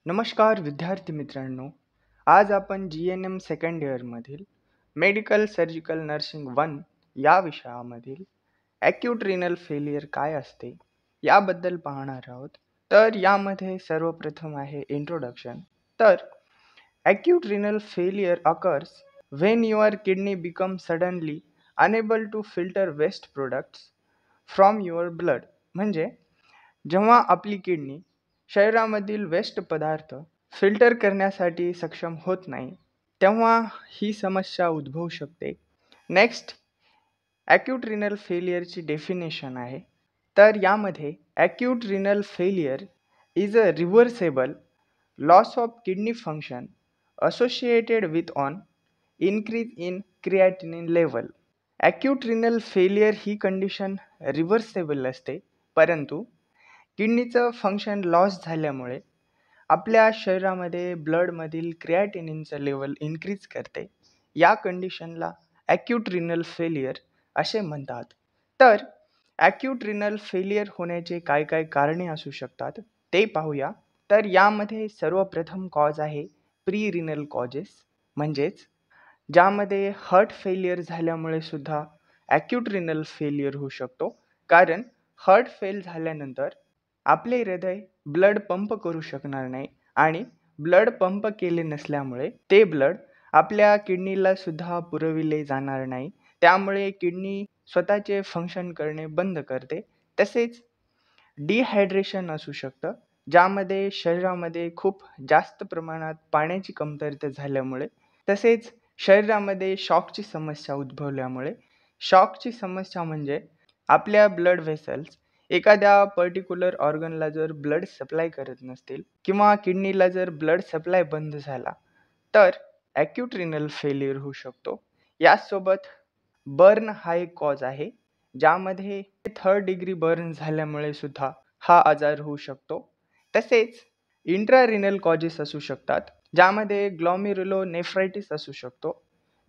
नमस्कार विद्यार्थी मित्रांनो. आज आपण GNM सेकंड इयरमधील मेडिकल सर्जिकल नर्सिंग 1 या विषयामधील ॲक्यूट रिनल फेलियर काय असते याबद्दल पाहणार आहोत. तर यामध्ये सर्वप्रथम आहे इंट्रोडक्शन. तर acute renal failure occurs when your kidney become suddenly unable to filter waste products from your blood. म्हणजे जेव्हा आपली किडनी शरीरामधील वेस्ट पदार्थ फिल्टर करण्यासाठी सक्षम होत नाही, तेव्हा ही समस्या उद्भवू शकते. नेक्स्ट, ॲक्यूट रिनल फेलियरची डेफिनेशन आहे. तर यामध्ये acute renal failure is a reversible loss of kidney function associated with on increase in creatinine level. Acute renal failure ही कंडिशन रिव्हर्सेबल असते, परंतु किडनीचं फंक्शन लॉस झाल्यामुळे आपल्या शरीरामध्ये ब्लडमधील क्रिएटिनिनचं लेवल इन्क्रीज करते. या कंडिशनला ॲक्यूट रिनल फेलियर असे म्हणतात. तर ॲक्यूट रिनल फेलियर होण्याचे काय काय कारणे असू शकतात ते पाहूया. तर यामध्ये सर्वप्रथम कॉज आहे प्री रिनल कॉजेस, म्हणजेच ज्यामध्ये हार्ट फेलियर झाल्यामुळे सुद्धा ॲक्यूट रिनल फेलियर होऊ शकतो. कारण हार्ट फेल झाल्यानंतर आपले हृदय ब्लड पंप करू शकणार नाही आणि ब्लड पंप केले नसल्यामुळे ते ब्लड आपल्या किडनीला सुद्धा पुरविले जाणार नाही. त्यामुळे किडनी स्वतःचे फंक्शन करणे बंद करते. तसेच डिहायड्रेशन असू शकतं, ज्यामध्ये शरीरामध्ये खूप जास्त प्रमाणात पाण्याची कमतरता झाल्यामुळे, तसेच शरीरामध्ये शॉकची समस्या उद्भवल्यामुळे. शॉकची समस्या म्हणजे आपल्या ब्लड व्हेसल्स एखाद्या पर्टिक्युलर ऑर्गनला जर ब्लड सप्लाय करत नसतील किंवा किडनीला जर ब्लड सप्लाय बंद झाला तर ॲक्यूट रिनल फेलियर होऊ शकतो. याचसोबत बर्न हा एक कॉज आहे, ज्यामध्ये 3rd डिग्री बर्न झाल्यामुळे सुद्धा हा आजार होऊ शकतो. तसेच इंट्रारिनल कॉजेस असू शकतात, ज्यामध्ये ग्लॉमेरुलोनेफ्रायटिस असू शकतो,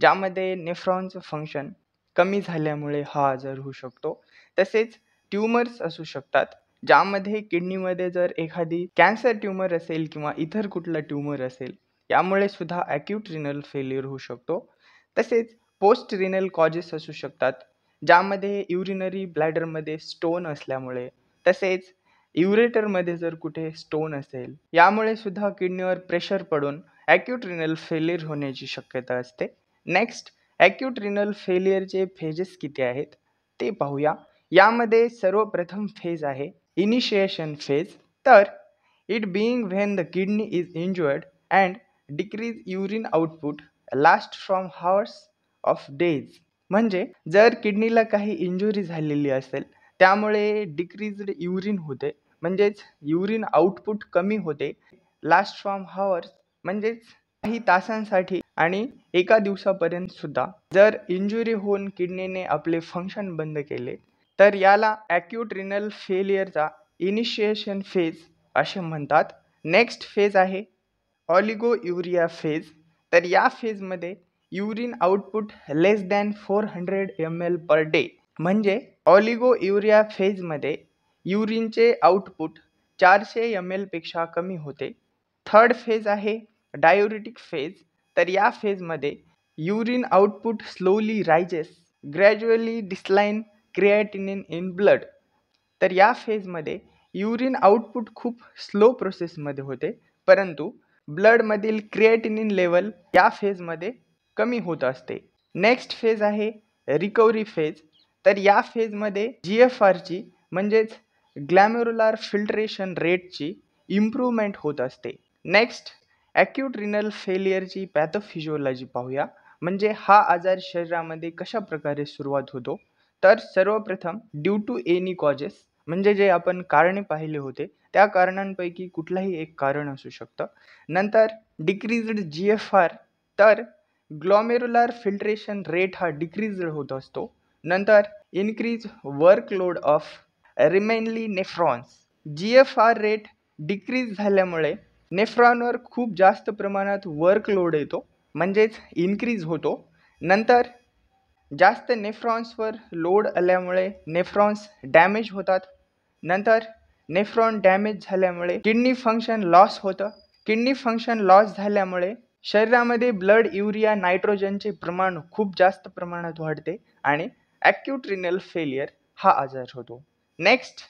ज्यामध्ये नेफ्रॉनचं फंक्शन कमी झाल्यामुळे हा आजार होऊ शकतो. तसेच ट्यूमर्स असू शकतात, ज्यामध्ये किडनीमध्ये जर एखादी कॅन्सर ट्यूमर असेल किंवा इतर कुठला ट्यूमर असेल, यामुळे सुद्धा ॲक्यूट रिनल फेलियर होऊ शकतो. तसेच पोस्ट रिनल कॉजेस असू शकतात, ज्यामध्ये युरिनरी ब्लॅडरमध्ये स्टोन असल्यामुळे, तसेच युरेटरमध्ये जर कुठे स्टोन असेल, यामुळे सुद्धा किडनीवर प्रेशर पडून ॲक्यूट रिनल फेलियर होण्याची शक्यता असते. नेक्स्ट, ॲक्यूट रिनल फेलियरचे फेजेस किती आहेत ते पाहूया. यामध्ये सर्वप्रथम फेज आहे इनिशिएशन फेज. तर it being when the kidney is injured and decrease urine output last from hours of days. म्हणजे जर किडनीला काही इंजुरी झालेली असेल, त्यामुळे डिक्रीज्ड युरिन होते, म्हणजेच युरिन आउटपुट कमी होते. लास्ट फ्रॉम हावर्स म्हणजेच काही तासांसाठी आणि एका दिवसापर्यंत सुद्धा. जर इंजुरी होऊन किडनीने आपले फंक्शन बंद केले तर याला ॲक्यूट रिनल फेलियरचा इनिशिएशन फेज असे म्हणतात. नेक्स्ट फेज आहे ऑलिगोयुरिया फेज. तर या फेजमध्ये युरिन आउटपुट लेस दॅन 400 ml पर डे. म्हणजे ऑलिगोयुरिया फेजमध्ये युरिनचे आउटपुट 400 ml पेक्षा कमी होते. थर्ड फेज आहे डायुरेटिक फेज. तर या फेजमध्ये urine output slowly rises, gradually decline creatinine in blood. तर या फेजमध्ये युरिन आउटपुट खूप स्लो प्रोसेसमध्ये होते, परंतु ब्लडमधील क्रिएटिनिन लेवल या फेजमध्ये कमी होत असते. नेक्स्ट फेज आहे रिकव्हरी फेज. तर या फेजमध्ये GFRची म्हणजेच ग्लॅमेरुलर फिल्ट्रेशन रेटची इम्प्रूव्हमेंट होत असते. नेक्स्ट, ॲक्यूट रिनल फेलियरची पॅथोफिजिओलॉजी पाहूया. म्हणजे हा आजार शरीरामध्ये कशा प्रकारे सुरुवात होतो. तर सर्वप्रथम ड्यू टू एनी कॉजेस, म्हणजे जे आपण कारणे पाहिले होते त्या कारणांपैकी कुठलाही एक कारण असू शकतं. नंतर डिक्रीज्ड GFR, तर ग्लॉमेरुलर फिल्ट्रेशन रेट हा डिक्रीज्ड होत असतो. नंतर increase workload of remaining nephrons. GFR rate decrease झाल्यामुळे नेफ्रॉनवर खूप जास्त प्रमाणात वर्कलोड येतो, म्हणजेच इन्क्रीज होतो. नंतर जास्त नेफ्रॉन्सवर लोड आल्यामुळे नेफ्रॉन्स डॅमेज होतात. नंतर नेफ्रॉन डॅमेज झाल्यामुळे किडनी फंक्शन लॉस होतं. किडनी फंक्शन लॉस झाल्यामुळे शरीरामध्ये ब्लड युरिया नायट्रोजनचे प्रमाण खूप जास्त प्रमाणात वाढते आणि ॲक्यूट रिनल फेलियर हा आजार होतो. नेक्स्ट,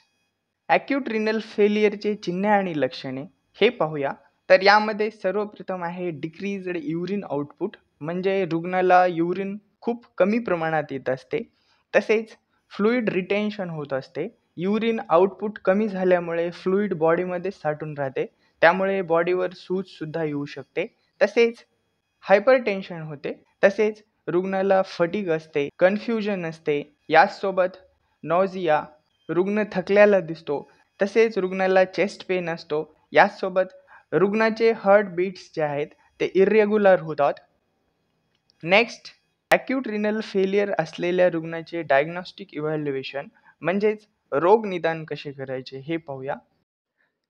ॲक्यूट रिनल फेलियरचे चिन्हे आणि लक्षणे हे पाहूया. तर यामध्ये सर्वप्रथम आहे डिक्रीज्ड युरिन आउटपुट, म्हणजे रुग्णाला युरिन खूप कमी प्रमाणात येत असते. तसेच फ्लुइड रिटेन्शन होत असते. युरिन आउटपुट कमी झाल्यामुळे फ्लुइड बॉडीमध्ये साठून राहते, त्यामुळे बॉडीवर सूजसुद्धा येऊ शकते. तसेच हायपरटेन्शन होते. तसेच रुग्णाला फटीग असते, कन्फ्युजन असते. याचसोबत नॉझिया, रुग्ण थकलेला दिसतो. तसेच रुग्णाला चेस्ट पेन असतो. याचसोबत रुग्णाचे हार्ट बीट्स जे आहेत ते इर्रेग्युलर होतात. नेक्स्ट, ॲक्यूट रिनल फेलियर असलेल्या रुग्णाचे डायग्नॉस्टिक इव्हॅल्युएशन म्हणजेच रोग निदान कसे करायचे हे पाहूया.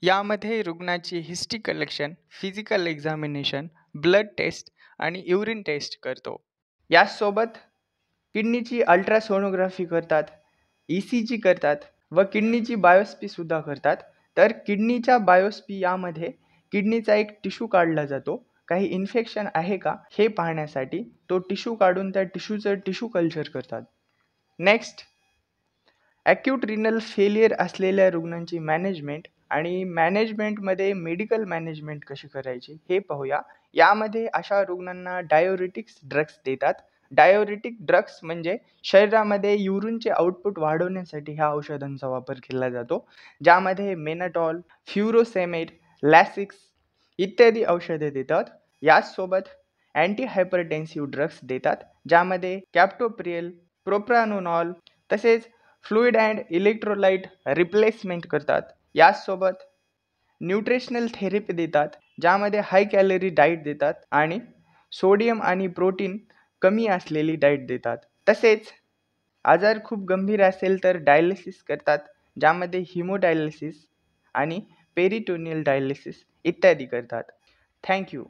यामध्ये रुग्णाची history collection, physical examination, blood test आणि युरिन टेस्ट करतो. याचसोबत किडनीची अल्ट्रासोनोग्राफी करतात, ECG करतात व किडनीची बायोप्सीसुद्धा करतात. तर किडनीच्या बायोप्सी यामध्ये किडनीचा एक टिश्यू काढला जातो. काही इन्फेक्शन आहे का हे पाहण्यासाठी तो टिश्यू काढून त्या टिश्यूचं टिश्यू कल्चर करतात. नेक्स्ट, ॲक्यूट रिनल फेलियर असलेल्या रुग्णांची मॅनेजमेंट आणि मॅनेजमेंटमध्ये मेडिकल मॅनेजमेंट कशी करायची हे पाहूया. यामध्ये अशा रुग्णांना डायोरेटिक्स ड्रग्स देतात. डायोरेटिक ड्रग्स म्हणजे शरीरामध्ये युरिनचे आउटपुट वाढवण्यासाठी ह्या औषधांचा वापर केला जातो, ज्यामध्ये मेनाटॉल, फ्युरोसेमेड, लॅसिक्स इत्यादी औषधे देतात. याचसोबत अँटी हायपरटेन्सिव्ह ड्रग्स देतात, ज्यामध्ये कॅप्टोप्रियल, प्रोप्रानोनॉल तसेच फ्लुइड अँड इलेक्ट्रोलाइट रिप्लेसमेंट करतात. याचसोबत न्यूट्रिशनल थेरपी देतात, ज्यामध्ये हाय कॅलरी डाएट देतात आणि सोडियम आणि प्रोटीन कमी असलेली डाएट देतात. तसेच आजार खूप गंभीर असेल तर डायलिसिस करतात, ज्यामध्ये हिमोडायलिसिस आणि पेरिटोनियल डायलिसिस इत्यादी करतात. Thank you.